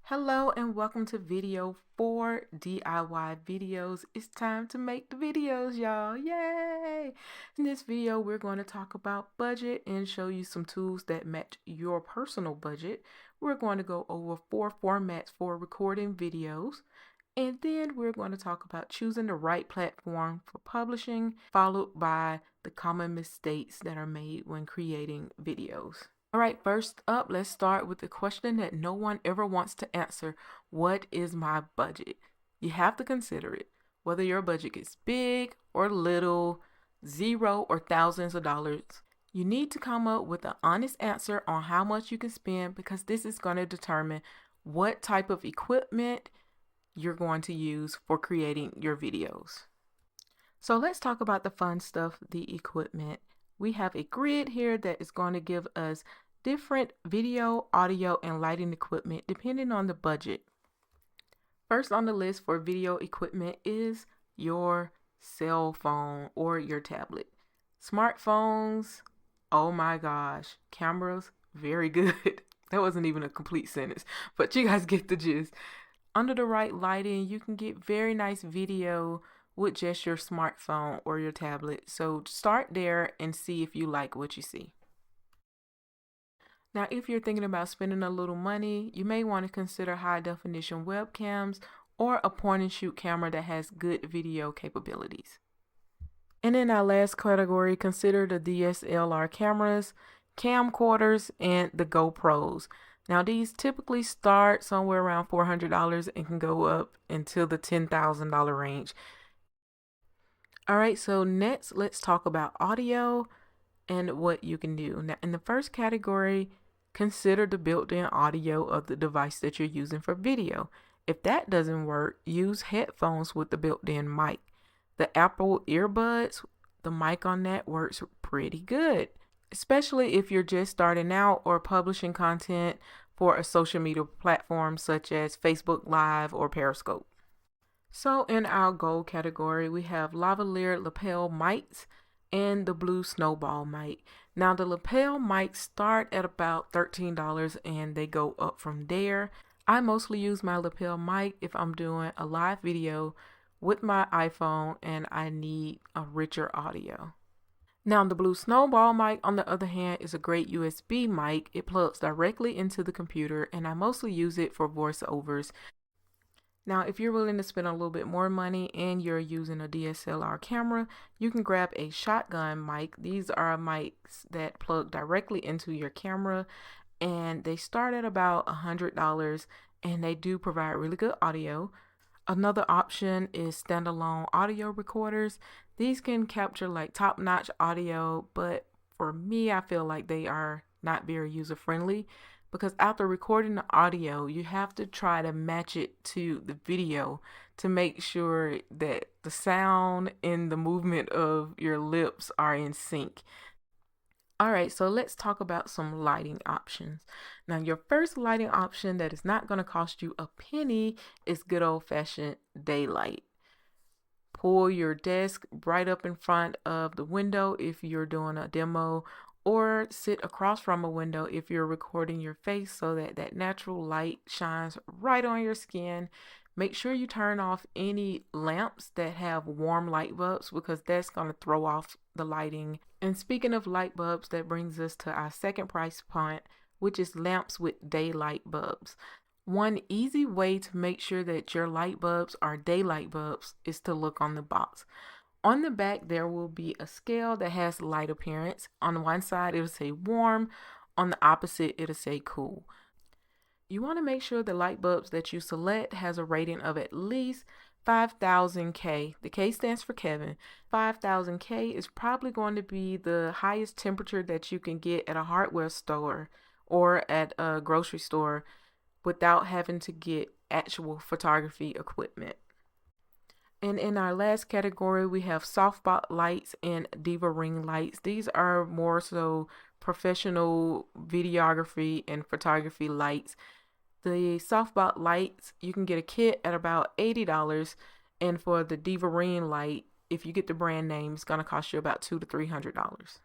Hello and welcome to video 4 DIY videos. It's time to make the videos, y'all. Yay! In this video, we're going to talk about budget and show you some tools that match your personal budget. We're going to go over 4 formats for recording videos. And then we're going to talk about choosing the right platform for publishing, followed by the common mistakes that are made when creating videos. All right, first up, let's start with the question that no one ever wants to answer. What is my budget? You have to consider it. Whether your budget is big or little, zero or thousands of dollars, you need to come up with an honest answer on how much you can spend because this is going to determine what type of equipment you're going to use for creating your videos. So let's talk about the fun stuff, the equipment. We have a grid here that is going to give us different video, audio, and lighting equipment depending on the budget. First on the list for video equipment is your cell phone or your tablet. Smartphones, oh my gosh, cameras, very good. That wasn't even a complete sentence, but you guys get the gist. Under the right lighting, you can get very nice video with just your smartphone or your tablet. So start there and see if you like what you see. Now, if you're thinking about spending a little money, you may want to consider high definition webcams or a point and shoot camera that has good video capabilities. And in our last category, consider the DSLR cameras, camcorders, and the GoPros. Now, these typically start somewhere around $400 and can go up until the $10,000 range. All right, so next, let's talk about audio and what you can do. Now, in the first category, consider the built-in audio of the device that you're using for video. If that doesn't work, use headphones with the built-in mic. The Apple earbuds, the mic on that works pretty good, especially if you're just starting out or publishing content for a social media platform such as Facebook Live or Periscope. So in our gold category, we have lavalier lapel mics and the blue snowball mic. Now the lapel mics start at about $13 and they go up from there. I mostly use my lapel mic if I'm doing a live video with my iPhone and I need a richer audio. Now the blue snowball mic, on the other hand, is a great USB mic. It plugs directly into the computer and I mostly use it for voiceovers. Now, if you're willing to spend a little bit more money and you're using a DSLR camera, you can grab a shotgun mic. These are mics that plug directly into your camera and they start at about $100 and they do provide really good audio. Another option is standalone audio recorders. These can capture like top-notch audio, but for me, I feel like they are not very user-friendly because after recording the audio, you have to try to match it to the video to make sure that the sound and the movement of your lips are in sync. All right, so let's talk about some lighting options. Now, your first lighting option that is not going to cost you a penny is good old-fashioned daylight. Pull your desk right up in front of the window if you're doing a demo, or sit across from a window if you're recording your face so that that natural light shines right on your skin. Make sure you turn off any lamps that have warm light bulbs because that's going to throw off the lighting. And speaking of light bulbs, that brings us to our second price point, which is lamps with daylight bulbs. One easy way to make sure that your light bulbs are daylight bulbs is to look on the box. On the back, there will be a scale that has light appearance. On one side, it'll say warm. On the opposite, it'll say cool. You want to make sure the light bulbs that you select has a rating of at least 5000 K. The K stands for Kevin. 5000 K is probably going to be the highest temperature that you can get at a hardware store or at a grocery store without having to get actual photography equipment. And in our last category, we have softspot lights and diva ring lights. These are more so professional videography and photography lights. The softspot lights, you can get a kit at about $80. And for the diva ring light, if you get the brand name, it's going to cost you about $200 to $300.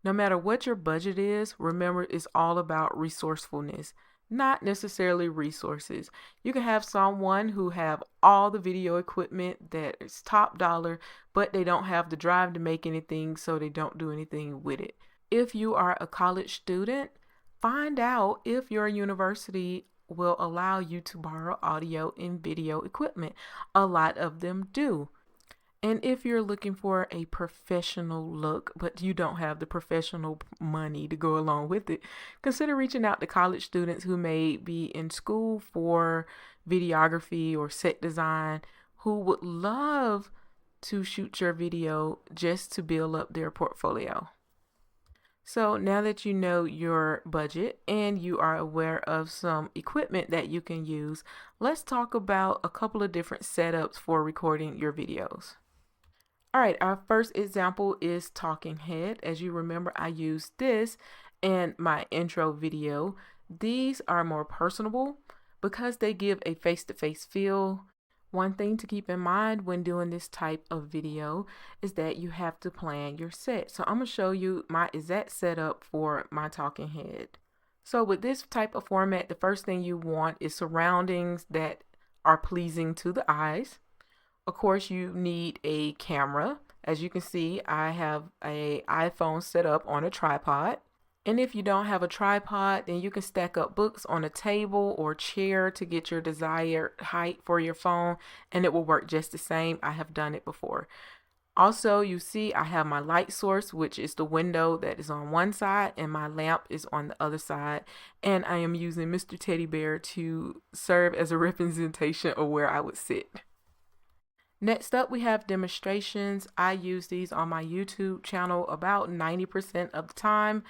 No matter what your budget is, remember it's all about resourcefulness. not necessarily resources. You can have someone who have all the video equipment that is top dollar, but they don't have the drive to make anything, so they don't do anything with it. If you are a college student, find out if your university will allow you to borrow audio and video equipment. A lot of them do. And if you're looking for a professional look, but you don't have the professional money to go along with it, consider reaching out to college students who may be in school for videography or set design, who would love to shoot your video just to build up their portfolio. So now that you know your budget and you are aware of some equipment that you can use, let's talk about a couple of different setups for recording your videos. All right, our first example is Talking Head. As you remember, I used this in my intro video. These are more personable because they give a face-to-face feel. One thing to keep in mind when doing this type of video is that you have to plan your set. So I'm going to show you my exact setup for my Talking Head. So with this type of format, the first thing you want is surroundings that are pleasing to the eyes. Of course, you need a camera. As you can see, I have an iPhone set up on a tripod. And if you don't have a tripod, then you can stack up books on a table or chair to get your desired height for your phone, and it will work just the same. I have done it before. Also, you see I have my light source, which is the window that is on one side, and my lamp is on the other side. And I am using Mr. Teddy Bear to serve as a representation of where I would sit. Next up, we have demonstrations. I use these on my YouTube channel about 90% of the time.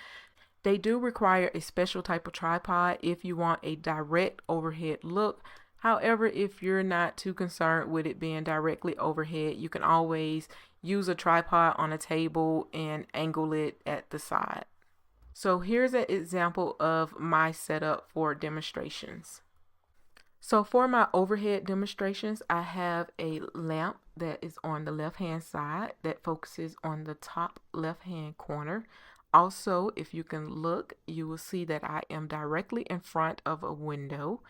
They do require a special type of tripod if you want a direct overhead look. However, if you're not too concerned with it being directly overhead, you can always use a tripod on a table and angle it at the side. So here's an example of my setup for demonstrations. So for my overhead demonstrations, I have a lamp that is on the left-hand side that focuses on the top left-hand corner. Also, if you can look, you will see that I am directly in front of a window.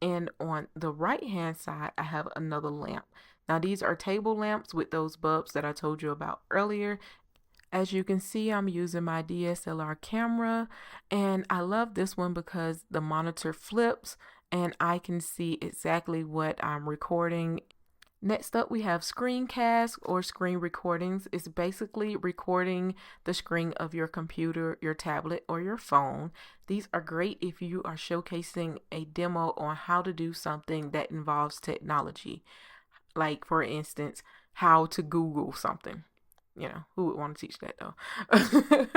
And on the right-hand side, I have another lamp. Now, these are table lamps with those bulbs that I told you about earlier. As you can see, I'm using my DSLR camera, and I love this one because the monitor flips and I can see exactly what I'm recording. Next up, we have screencasts or screen recordings. It's basically recording the screen of your computer, your tablet, or your phone. These are great if you are showcasing a demo on how to do something that involves technology. Like, for instance, how to Google something. You know, who would want to teach that though?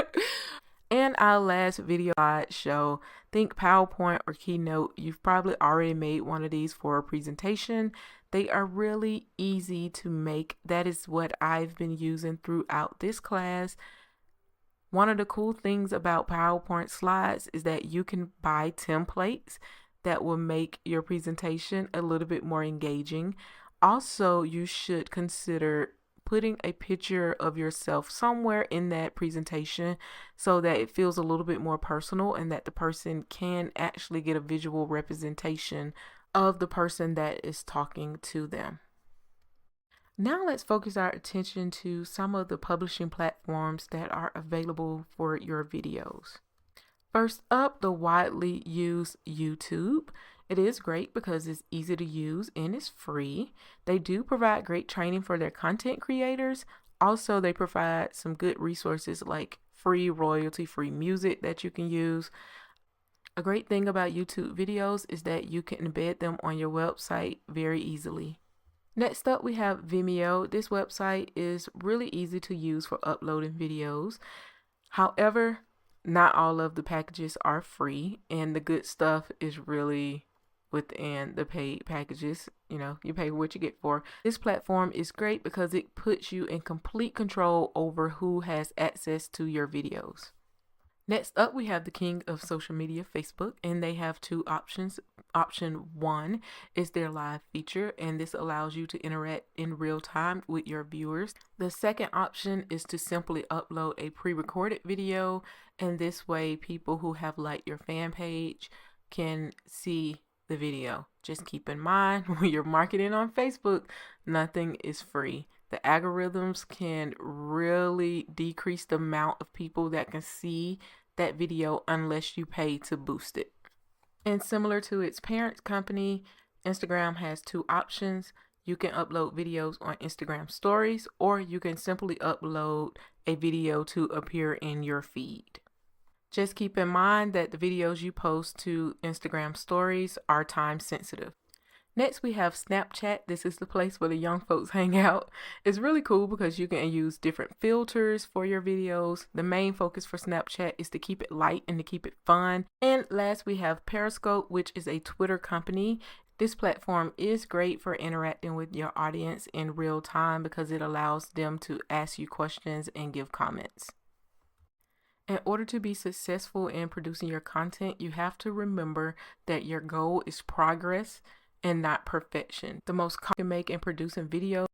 And our last video slideshow, think PowerPoint or Keynote. You've probably already made one of these for a presentation. They are really easy to make. That is what I've been using throughout this class. One of the cool things about PowerPoint slides is that you can buy templates that will make your presentation a little bit more engaging. Also, you should consider putting a picture of yourself somewhere in that presentation so that it feels a little bit more personal and that the person can actually get a visual representation of the person that is talking to them. Now let's focus our attention to some of the publishing platforms that are available for your videos. First up, the widely used YouTube. It is great because it's easy to use and it's free. They do provide great training for their content creators. Also, they provide some good resources like free royalty-free music that you can use. A great thing about YouTube videos is that you can embed them on your website very easily. Next up, we have Vimeo. This website is really easy to use for uploading videos. However, not all of the packages are free, and the good stuff is really within the paid packages. You know, you pay what you get for. This platform is great because it puts you in complete control over who has access to your videos. Next up, we have the king of social media, Facebook, and they have two options. Option one is their live feature, and this allows you to interact in real time with your viewers. The second option is to simply upload a pre-recorded video, and this way people who have liked your fan page can see the video. Just keep in mind, when you're marketing on Facebook, nothing is free. The algorithms can really decrease the amount of people that can see that video unless you pay to boost it. And similar to its parent company, Instagram has two options. You can upload videos on Instagram stories, or you can simply upload a video to appear in your feed. Just keep in mind that the videos you post to Instagram stories are time sensitive. Next, we have Snapchat. This is the place where the young folks hang out. It's really cool because you can use different filters for your videos. The main focus for Snapchat is to keep it light and to keep it fun. And last, we have Periscope, which is a Twitter company. This platform is great for interacting with your audience in real time because it allows them to ask you questions and give comments. In order to be successful in producing your content, you have to remember that your goal is progress and not perfection. The most common you can make in producing videos